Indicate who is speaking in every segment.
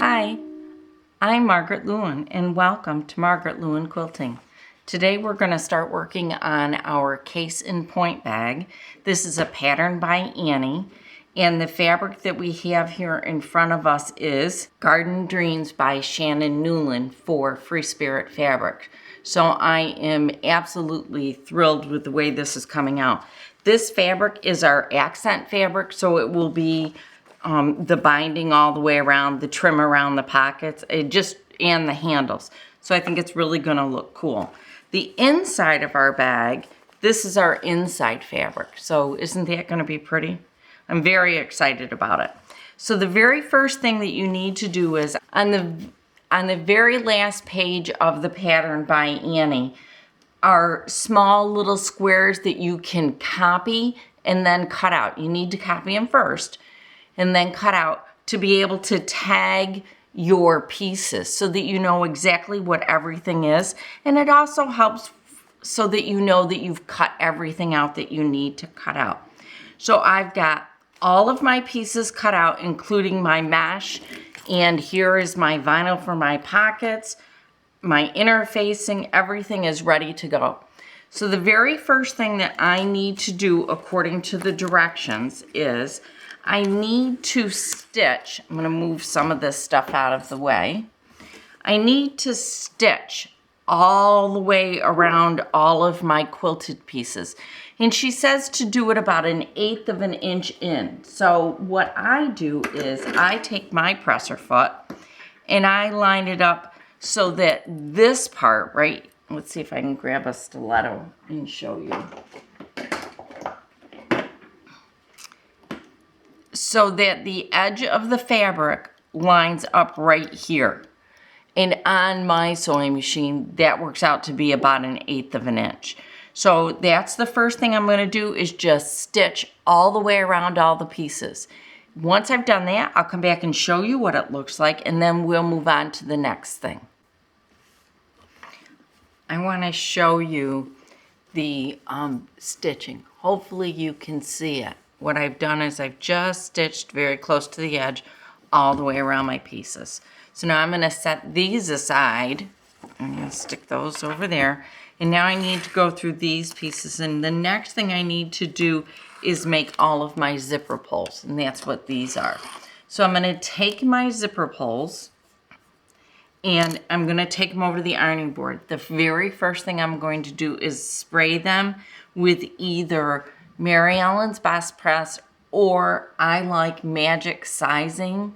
Speaker 1: Hi, I'm Margaret Lewin and welcome to Margaret Lewin Quilting. Today we're going to start working on our case and point bag. This is a pattern by Annie, and the fabric that we have here in front of us is Garden Dreams by Shannon Newland for Free Spirit Fabric. So I am absolutely thrilled with the way this is coming out. This fabric is our accent fabric, so it will be the binding all the way around, the trim around the pockets, and the handles. So I think it's really going to look cool. The inside of our bag, this is our inside fabric. So isn't that going to be pretty? I'm very excited about it. So the very first thing that you need to do is on the very last page of the pattern by Annie are small little squares that you can copy and then cut out. You need to copy them first and then cut out to be able to tag your pieces so that you know exactly what everything is. And it also helps so that you know that you've cut everything out that you need to cut out. So I've got all of my pieces cut out, including my mesh, and here is my vinyl for my pockets, my interfacing, everything is ready to go. So the very first thing that I need to do according to the directions is I need to stitch. I'm going to move some of this stuff out of the way. I need to stitch all the way around all of my quilted pieces. And she says to do it about 1/8 of an inch in. So what I do is I take my presser foot and I line it up so that this part, right? Let's see if I can grab a stiletto and show you. So that the edge of the fabric lines up right here. And on my sewing machine, that works out to be about 1/8 of an inch. So that's the first thing I'm going to do is just stitch all the way around all the pieces. Once I've done that, I'll come back and show you what it looks like, and then we'll move on to the next thing. I want to show you the stitching. Hopefully you can see it. What I've done is I've just stitched very close to the edge all the way around my pieces. So now I'm going to set these aside. I'm going to stick those over there. And now I need to go through these pieces. And the next thing I need to do is make all of my zipper pulls. And that's what these are. So I'm going to take my zipper pulls and I'm going to take them over to the ironing board. The very first thing I'm going to do is spray them with either Mary Ellen's Best Press, or I like Magic Sizing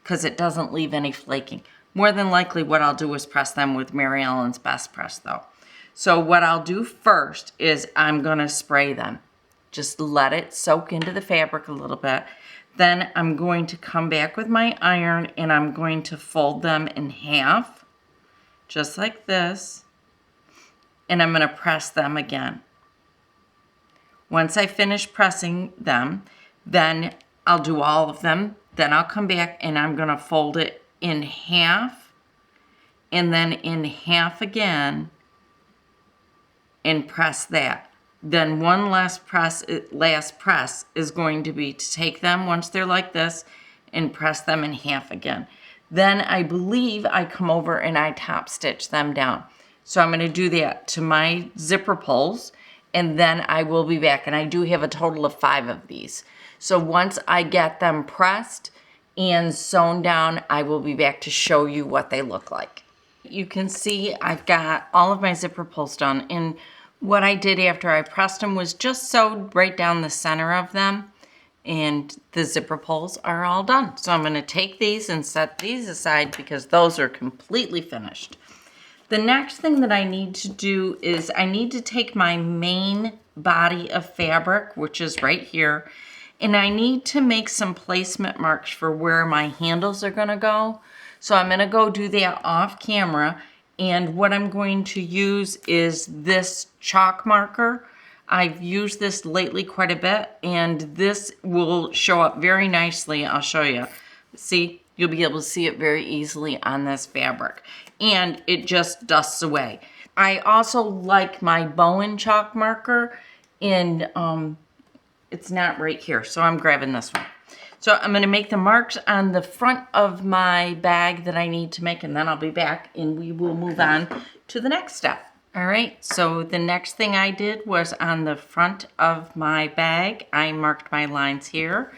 Speaker 1: because it doesn't leave any flaking. More than likely what I'll do is press them with Mary Ellen's Best Press though. So what I'll do first is I'm going to spray them. Just let it soak into the fabric a little bit. Then I'm going to come back with my iron and I'm going to fold them in half, just like this. And I'm going to press them again. Once I finish pressing them, then I'll do all of them. Then I'll come back and I'm going to fold it in half and then in half again and press that. Then one last press is going to be to take them once they're like this and press them in half again. Then I believe I come over and I top stitch them down. So I'm going to do that to my zipper pulls. And then I will be back. And I do have a total of 5 of these. So once I get them pressed and sewn down, I will be back to show you what they look like. You can see I've got all of my zipper pulls done. And what I did after I pressed them was just sewed right down the center of them. And the zipper pulls are all done. So I'm going to take these and set these aside because those are completely finished. The next thing that I need to do is I need to take my main body of fabric, which is right here, and I need to make some placement marks for where my handles are going to go. So I'm going to go do that off camera, and what I'm going to use is this chalk marker. I've used this lately quite a bit, and this will show up very nicely. I'll show you. See? You'll be able to see it very easily on this fabric. And it just dusts away. I also like my Bowen chalk marker, and it's not right here, so I'm grabbing this one. So I'm going to make the marks on the front of my bag that I need to make, and then I'll be back and we will move on to the next step. All right, so the next thing I did was on the front of my bag, I marked my lines here.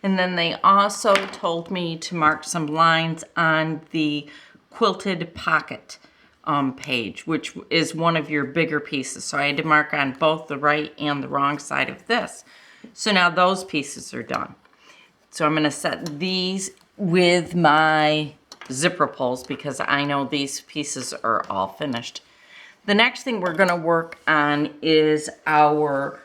Speaker 1: And then they also told me to mark some lines on the quilted pocket page, which is one of your bigger pieces. So I had to mark on both the right and the wrong side of this. So now those pieces are done. So I'm going to set these with my zipper pulls because I know these pieces are all finished. The next thing we're going to work on is our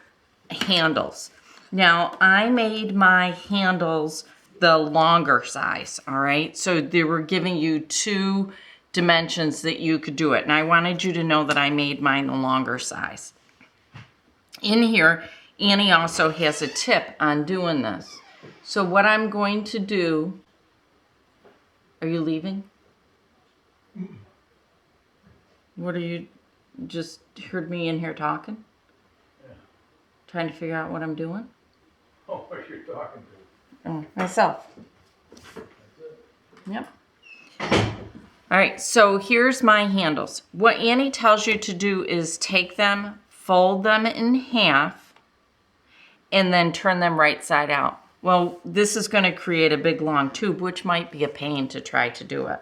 Speaker 1: handles. Now, I made my handles the longer size, all right? So they were giving you 2 dimensions that you could do it. And I wanted you to know that I made mine the longer size. In here, Annie also has a tip on doing this. So what I'm going to do, are you leaving? What are you, just heard me in here talking?
Speaker 2: Yeah.
Speaker 1: Trying to figure out what I'm doing?
Speaker 2: Oh, what you're talking to.
Speaker 1: Oh, myself.
Speaker 2: That's it.
Speaker 1: Yep. All right, so here's my handles. What Annie tells you to do is take them, fold them in half, and then turn them right side out. Well, this is going to create a big long tube, which might be a pain to try to do it.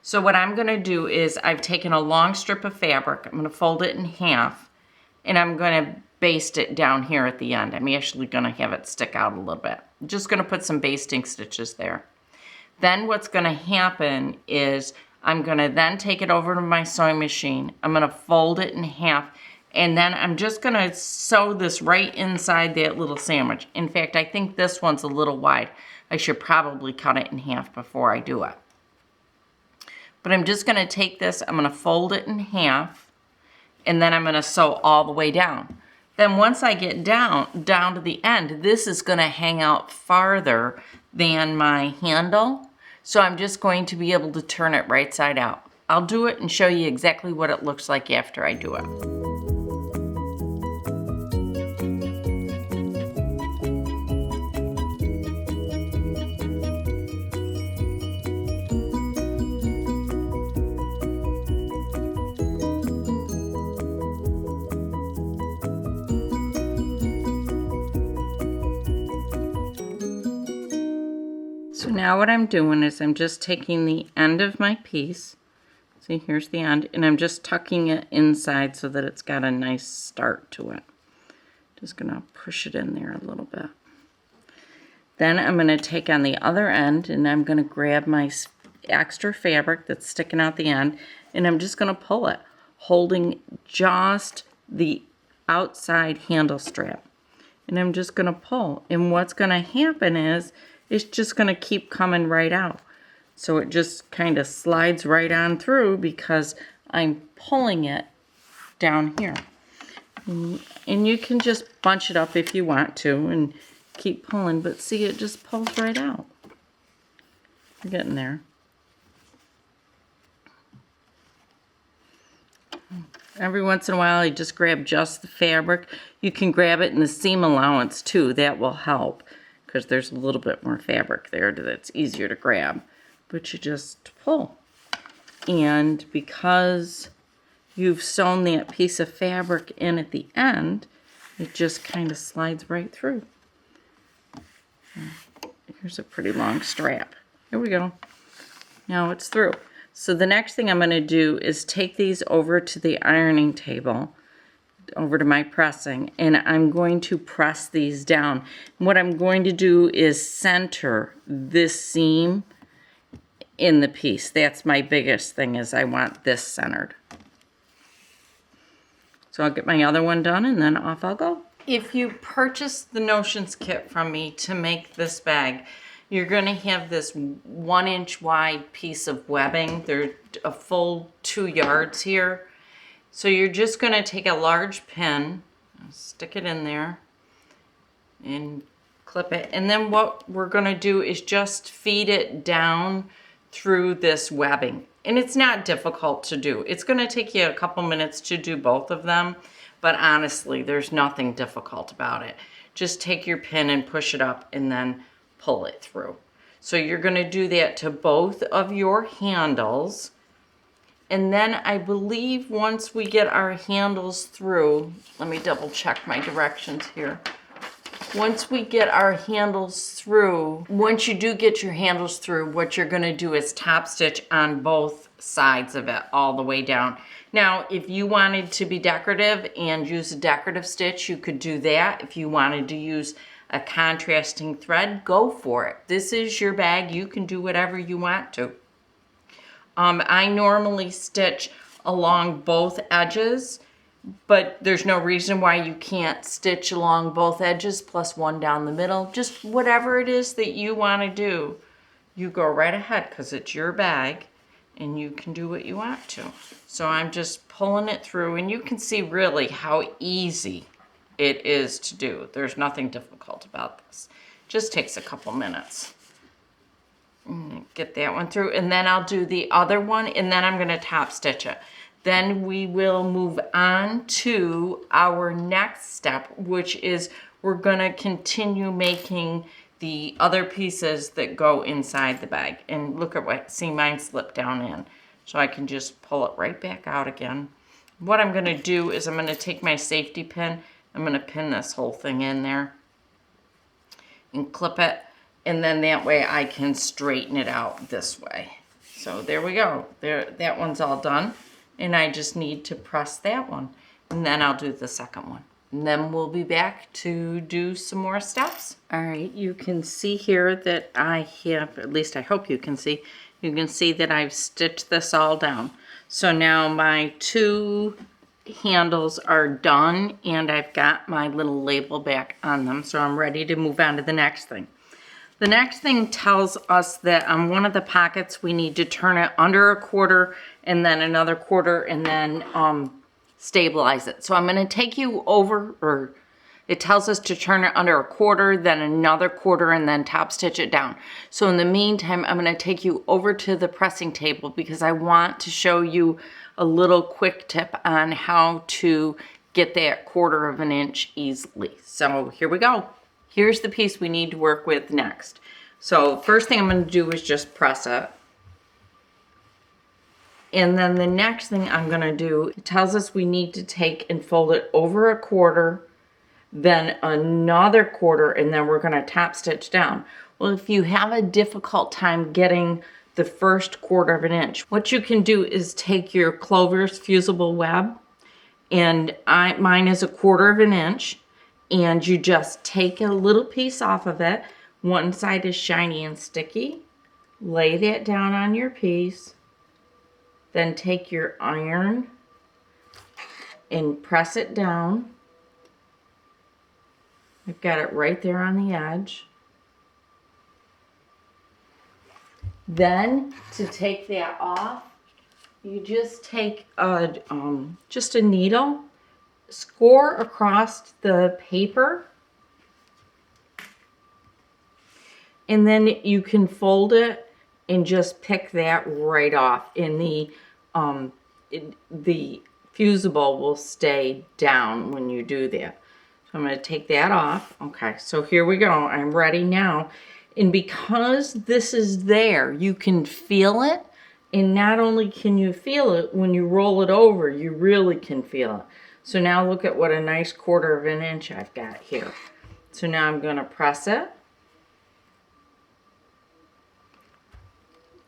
Speaker 1: So what I'm going to do is I've taken a long strip of fabric. I'm going to fold it in half, and I'm going to baste it down here at the end. I'm actually going to have it stick out a little bit. I'm just going to put some basting stitches there. Then what's going to happen is I'm going to then take it over to my sewing machine. I'm going to fold it in half, and then I'm just going to sew this right inside that little sandwich. In fact, I think this one's a little wide. I should probably cut it in half before I do it. But I'm just going to take this, I'm going to fold it in half, and then I'm going to sew all the way down. Then once I get down to the end, this is going to hang out farther than my handle. So I'm just going to be able to turn it right side out. I'll do it and show you exactly what it looks like after I do it. So now what I'm doing is I'm just taking the end of my piece, see here's the end, and I'm just tucking it inside so that it's got a nice start to it. Just gonna push it in there a little bit. Then I'm gonna take on the other end and I'm gonna grab my extra fabric that's sticking out the end, and I'm just gonna pull it, holding just the outside handle strap. And I'm just gonna pull, and what's gonna happen is it's just going to keep coming right out. So it just kind of slides right on through because I'm pulling it down here. And you can just bunch it up if you want to and keep pulling, but see, it just pulls right out. We're getting there. Every once in a while, I just grab just the fabric. You can grab it in the seam allowance too. That will help, because there's a little bit more fabric there that's easier to grab, but you just pull. And because you've sewn that piece of fabric in at the end, it just kind of slides right through. Here's a pretty long strap. There we go. Now it's through. So the next thing I'm going to do is take these over to the ironing table, over to my pressing, and I'm going to press these down. And what I'm going to do is center this seam in the piece. That's my biggest thing, is I want this centered. So I'll get my other one done and then off I'll go. If you purchase the Notions kit from me to make this bag, you're going to have this 1-inch wide piece of webbing. There's a full 2 yards here. So you're just going to take a large pin, stick it in there, and clip it. And then what we're going to do is just feed it down through this webbing. And it's not difficult to do. It's going to take you a couple minutes to do both of them, but honestly, there's nothing difficult about it. Just take your pin and push it up and then pull it through. So you're going to do that to both of your handles. And then I believe once we get our handles through, let me double check my directions here. Once we get our handles through, once you do get your handles through, what you're going to do is top stitch on both sides of it all the way down. Now, if you wanted to be decorative and use a decorative stitch, you could do that. If you wanted to use a contrasting thread, go for it. This is your bag. You can do whatever you want to. I normally stitch along both edges, but there's no reason why you can't stitch along both edges plus one down the middle. Just whatever it is that you want to do, you go right ahead because it's your bag and you can do what you want to. So I'm just pulling it through and you can see really how easy it is to do. There's nothing difficult about this. Just takes a couple minutes. Get that one through, and then I'll do the other one, and then I'm going to top stitch it. Then we will move on to our next step, which is we're going to continue making the other pieces that go inside the bag. And look at what, see, mine slipped down in. So I can just pull it right back out again. What I'm going to do is I'm going to take my safety pin, I'm going to pin this whole thing in there and clip it. And then that way I can straighten it out this way. So there we go. There, that one's all done. And I just need to press that one. And then I'll do the second one. And then we'll be back to do some more steps. All right, you can see here that I have, at least I hope you can see that I've stitched this all down. So now my two handles are done and I've got my little label back on them. So I'm ready to move on to the next thing. The next thing tells us that on one of the pockets we need to turn it under a quarter and then another quarter and then stabilize it. So I'm going to take you over, or it tells us to turn it under a quarter, then another quarter, and then top stitch it down. So in the meantime, I'm going to take you over to the pressing table because I want to show you a little quick tip on how to get that 1/4 inch easily. So here we go. Here's the piece we need to work with next. So first thing I'm going to do is just press it. And then the next thing I'm going to do, it tells us we need to take and fold it over a quarter, then another quarter, and then we're going to top stitch down. Well, if you have a difficult time getting the first 1/4 inch, what you can do is take your Clover's fusible web, and mine is a 1/4 inch, and you just take a little piece off of it. One side is shiny and sticky. Lay that down on your piece. Then take your iron and press it down. I've got it right there on the edge. Then to take that off, you just take just a needle, score across the paper, and then you can fold it and just pick that right off. And the fusible will stay down when you do that. So I'm going to take that off. Okay, so here we go. I'm ready now. And because this is there, you can feel it. And not only can you feel it, when you roll it over, you really can feel it. So now look at what a nice 1/4 inch I've got here. So now I'm going to press it.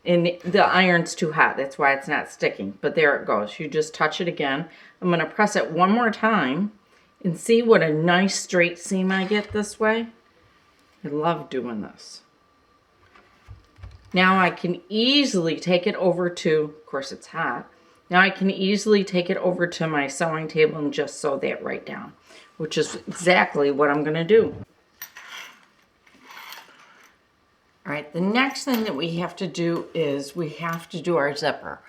Speaker 1: And the iron's too hot, that's why it's not sticking. But there it goes. You just touch it again. I'm going to press it one more time and see what a nice straight seam I get this way. I love doing this. Now I can easily take it over to, of course it's hot, now I can easily take it over to my sewing table and just sew that right down, which is exactly what I'm going to do. All right, the next thing that we have to do is we have to do our zipper.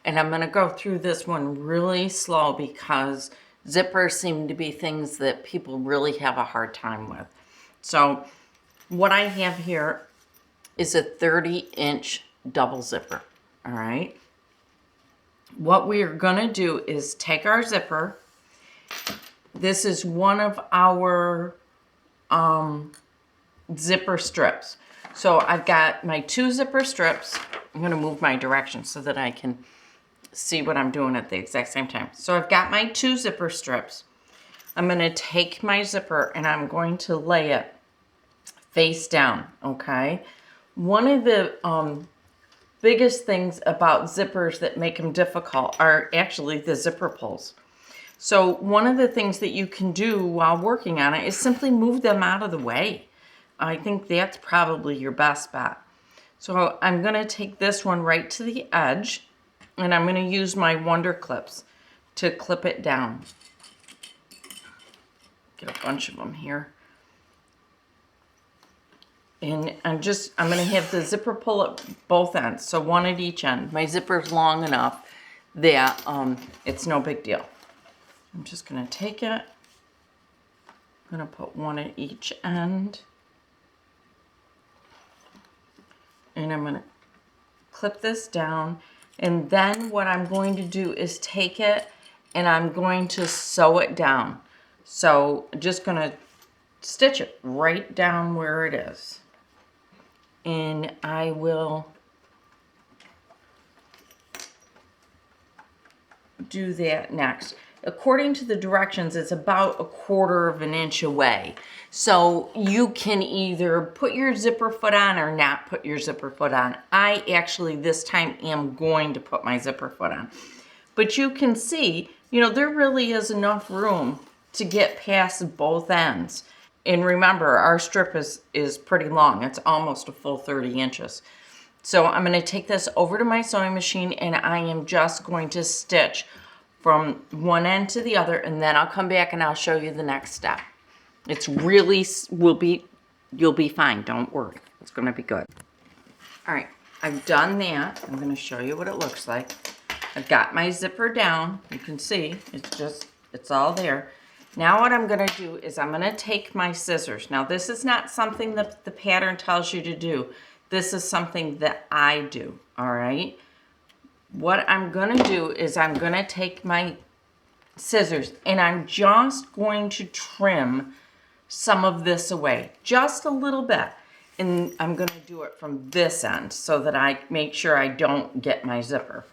Speaker 1: And I'm going to go through this one really slow because zippers seem to be things that people really have a hard time with. So what I have here is a 30-inch double zipper, all right? What we are going to do is take our zipper. This is one of our zipper strips. So I've got my 2 zipper strips. I'm going to move my direction so that I can see what I'm doing at the exact same time. So I've got my 2 zipper strips. I'm going to take my zipper and I'm going to lay it face down, okay? One of the biggest things about zippers that make them difficult are actually the zipper pulls. So one of the things that you can do while working on it is simply move them out of the way. I think that's probably your best bet. So I'm going to take this one right to the edge, and I'm going to use my Wonder Clips to clip it down. Get a bunch of them here. And I'm going to have the zipper pull at both ends, so one at each end. My zipper's long enough that it's no big deal. I'm just going to take it. I'm going to put one at each end. And I'm going to clip this down. And then what I'm going to do is take it and I'm going to sew it down. So I'm just going to stitch it right down where it is. And I will do that next. According to the directions, it's about 1/4 of an inch away. So you can either put your zipper foot on or not put your zipper foot on. I actually this time am going to put my zipper foot on. But you can see, you know, there really is enough room to get past both ends. And remember, our strip is pretty long. It's almost a full 30 inches. So I'm going to take this over to my sewing machine and I am just going to stitch from one end to the other, and then I'll come back and I'll show you the next step. It's really you'll be fine, don't worry. It's going to be good. All right, I've done that. I'm going to show you what it looks like. I've got my zipper down. You can see it's all there. Now what I'm going to do is I'm going to take my scissors. Now this is not something that the pattern tells you to do. This is something that I do, all right? What I'm going to do is I'm going to take my scissors and I'm just going to trim some of this away, just a little bit. And I'm going to do it from this end so that I make sure I don't get my zipper.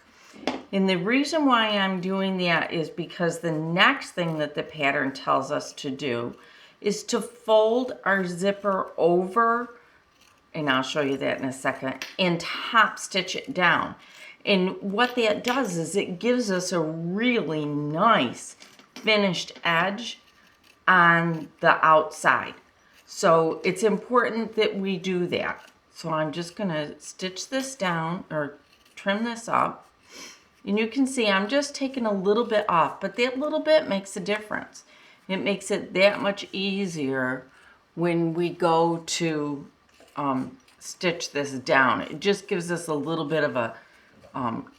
Speaker 1: And the reason why I'm doing that is because the next thing that the pattern tells us to do is to fold our zipper over, and I'll show you that in a second, and top stitch it down. And what that does is it gives us a really nice finished edge on the outside. So it's important that we do that. So I'm just going to stitch this down or trim this up. And you can see I'm just taking a little bit off, but that little bit makes a difference. It makes it that much easier when we go to stitch this down. It just gives us a little bit of a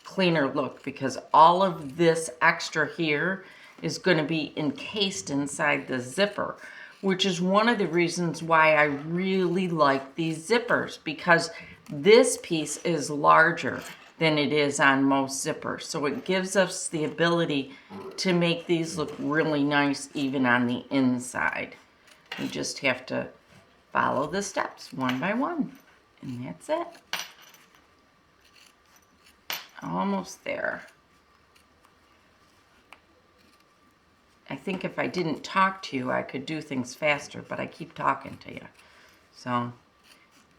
Speaker 1: cleaner look because all of this extra here is going to be encased inside the zipper, which is one of the reasons why I really like these zippers, because this piece is larger than it is on most zippers. So it gives us the ability to make these look really nice even on the inside. You just have to follow the steps one by one, and that's it. Almost there. I think if I didn't talk to you, I could do things faster, but I keep talking to you. So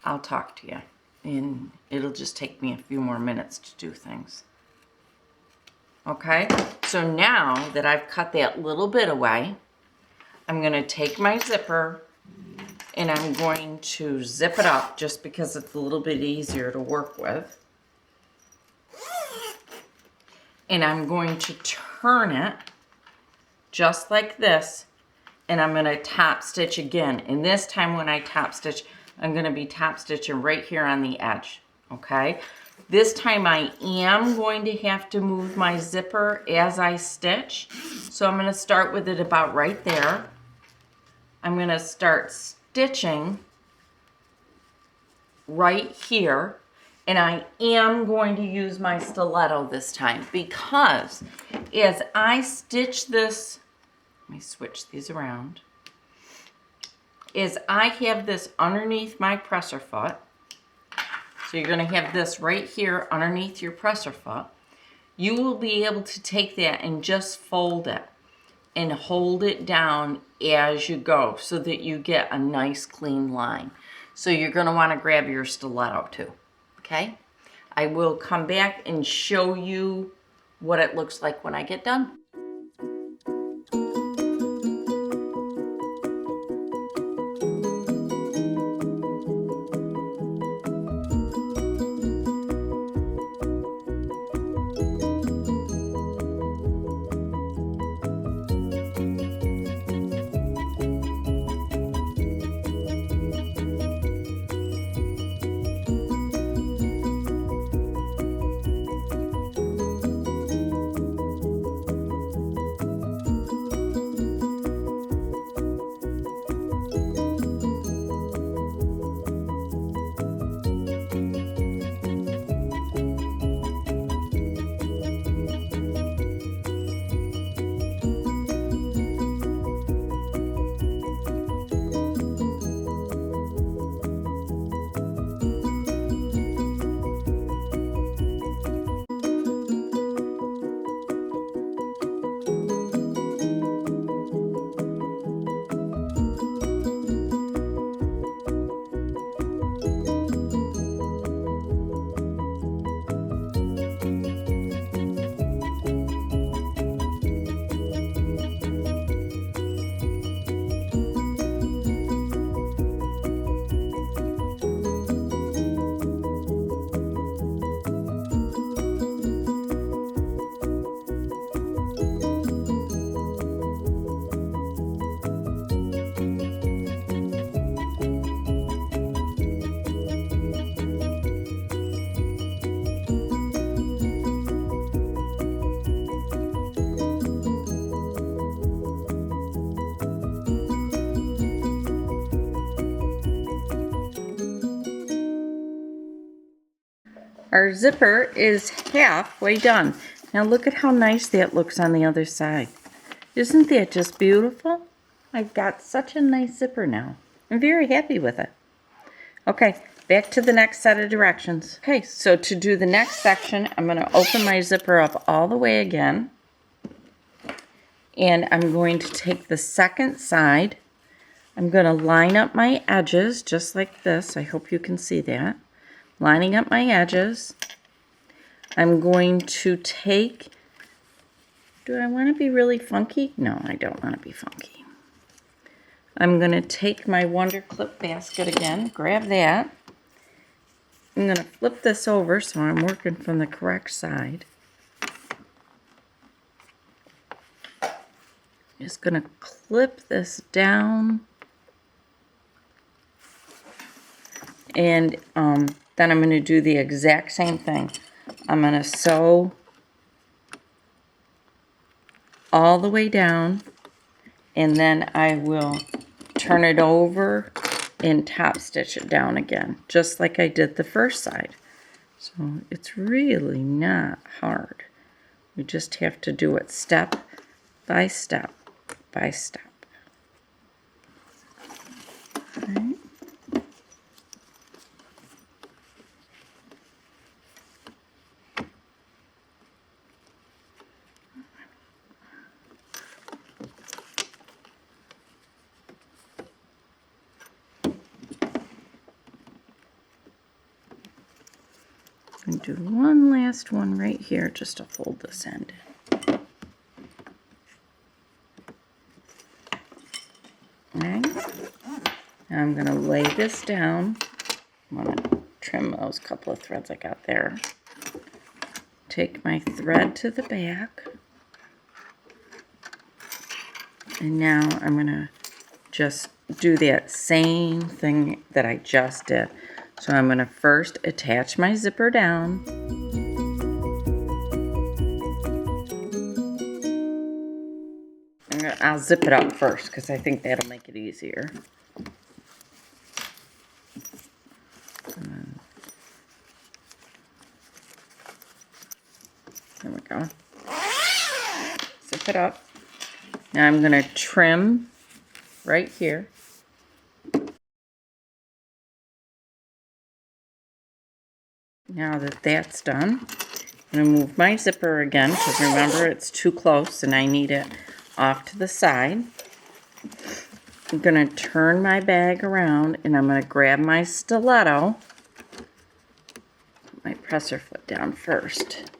Speaker 1: I'll talk to you, and it'll just take me a few more minutes to do things. Okay, so now that I've cut that little bit away, I'm going to take my zipper and I'm going to zip it up just because it's a little bit easier to work with. And I'm going to turn it just like this, and I'm going to top stitch again. And this time when I top stitch, I'm going to be top stitching right here on the edge, okay? This time I am going to have to move my zipper as I stitch. So I'm going to start with it about right there. I'm going to start stitching right here. And I am going to use my stiletto this time because as I stitch this, let me switch these around. As I have this underneath my presser foot, So you're going to have this right here underneath your presser foot. You will be able to take that and just fold it and hold it down as you go so that you get a nice clean line. So you're going to want to grab your stiletto too, okay? I will come back and show you what it looks like when I get done. Our zipper is halfway done. Now look at how nice that looks on the other side. Isn't that just beautiful? I've got such a nice zipper now. I'm very happy with it. Okay, back to the next set of directions. Okay, so to do the next section, I'm going to open my zipper up all the way again. And I'm going to take the second side. I'm going to line up my edges just like this. I hope you can see that. Lining up my edges. I'm going to take, do I want to be really funky? No, I don't want to be funky. I'm going to take my Wonder Clip basket again, grab that. I'm going to flip this over so I'm working from the correct side. Just going to clip this down. And then I'm going to do the exact same thing. I'm going to sew all the way down, and then I will turn it over and top stitch it down again, just like I did the first side. So it's really not hard. You just have to do it step by step by step. Okay. And do one last one right here just to hold this end in. Okay. Now I'm going to lay this down. I'm going to trim those couple of threads I got there. Take my thread to the back. And now I'm going to just do that same thing that I just did. So I'm going to first attach my zipper down. I'll zip it up first because I think that'll make it easier. There we go. Zip it up. Now I'm going to trim right here. Now that that's done, I'm going to move my zipper again because remember it's too close and I need it off to the side. I'm going to turn my bag around and I'm going to grab my stiletto. Put my presser foot down first.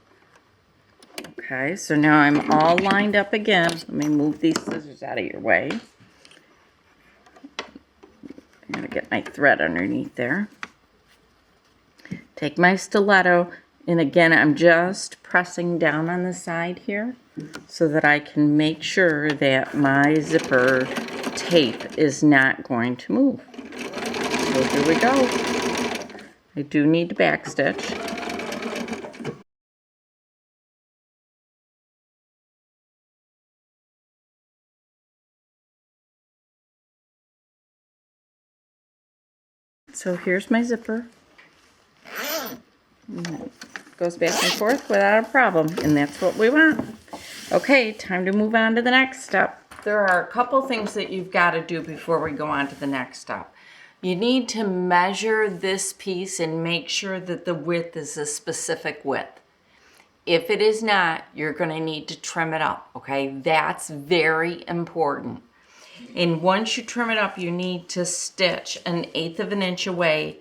Speaker 1: Okay, so now I'm all lined up again. Let me move these scissors out of your way. I'm going to get my thread underneath there. Take my stiletto, and again, I'm just pressing down on the side here so that I can make sure that my zipper tape is not going to move. So here we go. I do need to backstitch. So here's my zipper. Goes back and forth without a problem, and that's what we want. Okay, time to move on to the next step. There are a couple things that you've got to do before we go on to the next step. You need to measure this piece and make sure that the width is a specific width. If it is not, you're going to need to trim it up, okay? That's very important. And once you trim it up, you need to stitch 1/8 of an inch away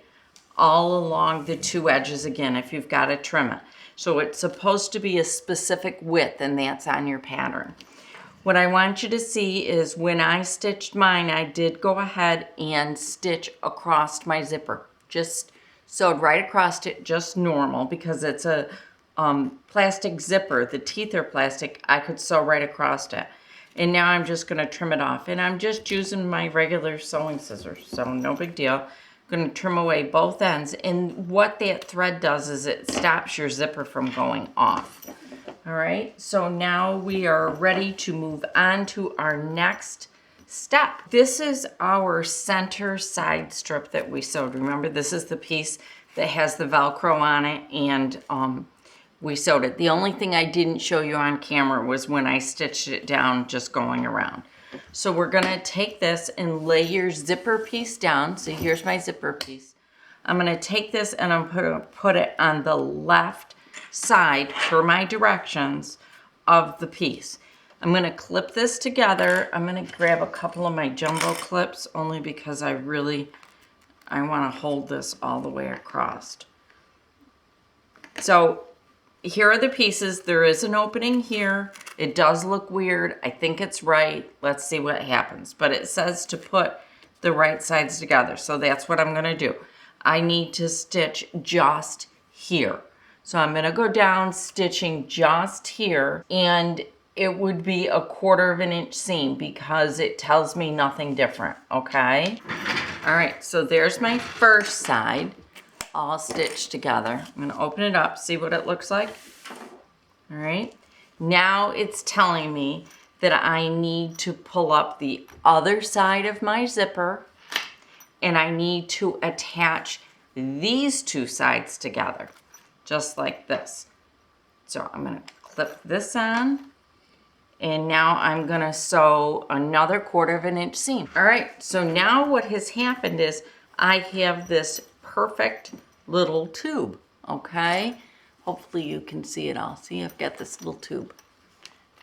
Speaker 1: all along the two edges again if you've got to trim it. So it's supposed to be a specific width, and that's on your pattern. What I want you to see is when I stitched mine, I did go ahead and stitch across my zipper. Just sewed right across it, just normal, because it's a plastic zipper. The teeth are plastic. I could sew right across it. And now I'm just going to trim it off. And I'm just using my regular sewing scissors, so no big deal. I'm going to trim away both ends. And what that thread does is it stops your zipper from going off. All right, so now we are ready to move on to our next step. This is our center side strip that we sewed. Remember, this is the piece that has the Velcro on it, and we sewed it. The only thing I didn't show you on camera was when I stitched it down just going around. So we're gonna take this and lay your zipper piece down. So here's my zipper piece. I'm gonna take this and I'm gonna put it on the left side per my directions of the piece. I'm gonna clip this together. I'm gonna grab a couple of my jumbo clips only because I wanna hold this all the way across. So here are the pieces. There is an opening here. It does look weird. I think it's right. Let's see what happens. But it says to put the right sides together. So that's what I'm going to do. I need to stitch just here. So I'm going to go down stitching just here. And it would be 1/4 of an inch seam because it tells me nothing different. Okay? All right. So there's my first side, all stitched together. I'm going to open it up, see what it looks like. All right. Now it's telling me that I need to pull up the other side of my zipper and I need to attach these two sides together, just like this. So I'm going to clip this on, and now I'm going to sew another 1/4 of an inch seam. All right. So now what has happened is I have this perfect little tube, okay? Hopefully you can see it all. See, I've got this little tube.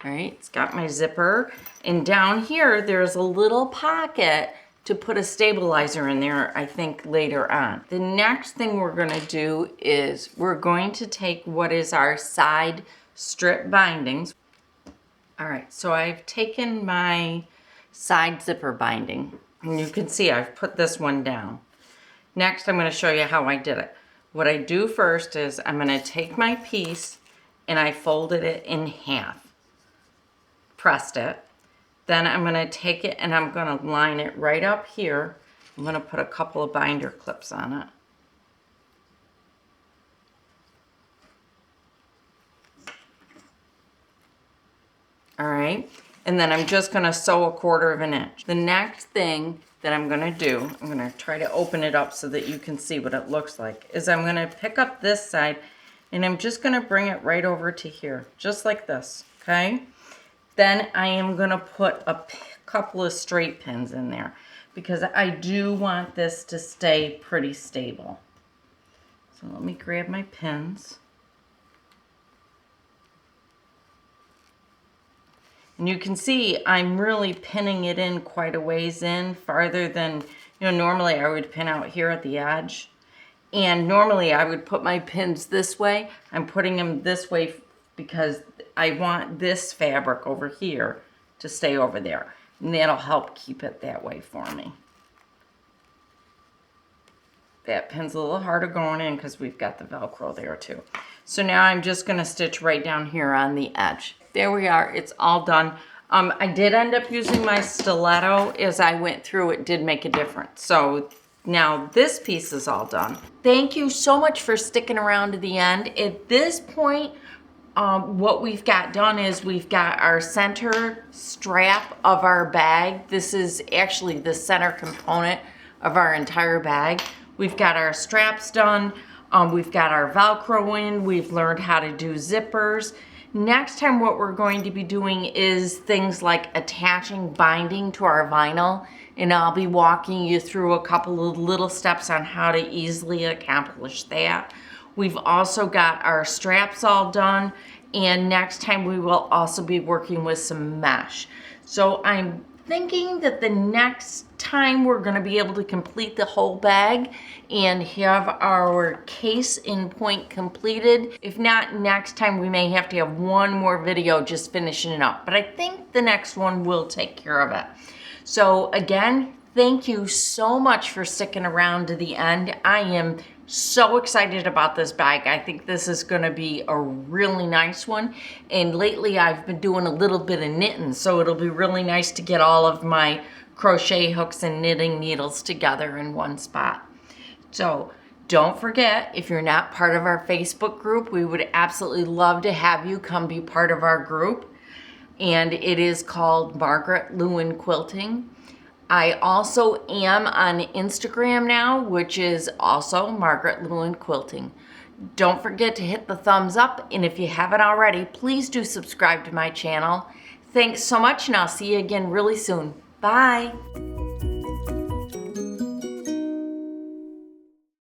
Speaker 1: All right, it's got my zipper. And down here, there's a little pocket to put a stabilizer in there, I think, later on. The next thing we're gonna do is we're going to take what is our side strip bindings. All right, so I've taken my side zipper binding, and you can see I've put this one down. Next, I'm going to show you how I did it. What I do first is I'm going to take my piece and I folded it in half, pressed it. Then I'm going to take it and I'm going to line it right up here. I'm going to put a couple of binder clips on it. All right, and then I'm just going to sew 1/4 of an inch. The next thing that I'm going to do, I'm going to try to open it up so that you can see what it looks like, is I'm going to pick up this side and I'm just going to bring it right over to here, just like this, okay? Then I am going to put a couple of straight pins in there because I do want this to stay pretty stable. So So let me grab my pins. And you can see I'm really pinning it in quite a ways in, farther than, normally I would pin out here at the edge. And normally I would put my pins this way. I'm putting them this way because I want this fabric over here to stay over there. And that'll help keep it that way for me. That pin's a little harder going in because we've got the Velcro there too. So now I'm just going to stitch right down here on the edge. There we are. It's all done. I did end up using my stiletto as I went through. It did make a difference. So now this piece is all done. Thank you so much for sticking around to the end. At this point, what we've got done is we've got our center strap of our bag. This is actually the center component of our entire bag. We've got our straps done. We've got our Velcro in. We've learned how to do zippers. Next time what we're going to be doing is things like attaching binding to our vinyl. And I'll be walking you through a couple of little steps on how to easily accomplish that. We've also got our straps all done. And next time we will also be working with some mesh. So I'm thinking that the next time we're going to be able to complete the whole bag and have our case in point completed. If not, next time we may have to have one more video just finishing it up. But I think the next one will take care of it. So again, thank you so much for sticking around to the end. I am so excited about this bag. I think this is going to be a really nice one. And lately I've been doing a little bit of knitting, so it'll be really nice to get all of my crochet hooks and knitting needles together in one spot. So don't forget, if you're not part of our Facebook group, we would absolutely love to have you come be part of our group. And it is called Margaret Lewin Quilting. I also am on Instagram now, which is also Margaret Lewin Quilting. Don't forget to hit the thumbs up, and if you haven't already, please do subscribe to my channel. Thanks so much, and I'll see you again really soon. Bye.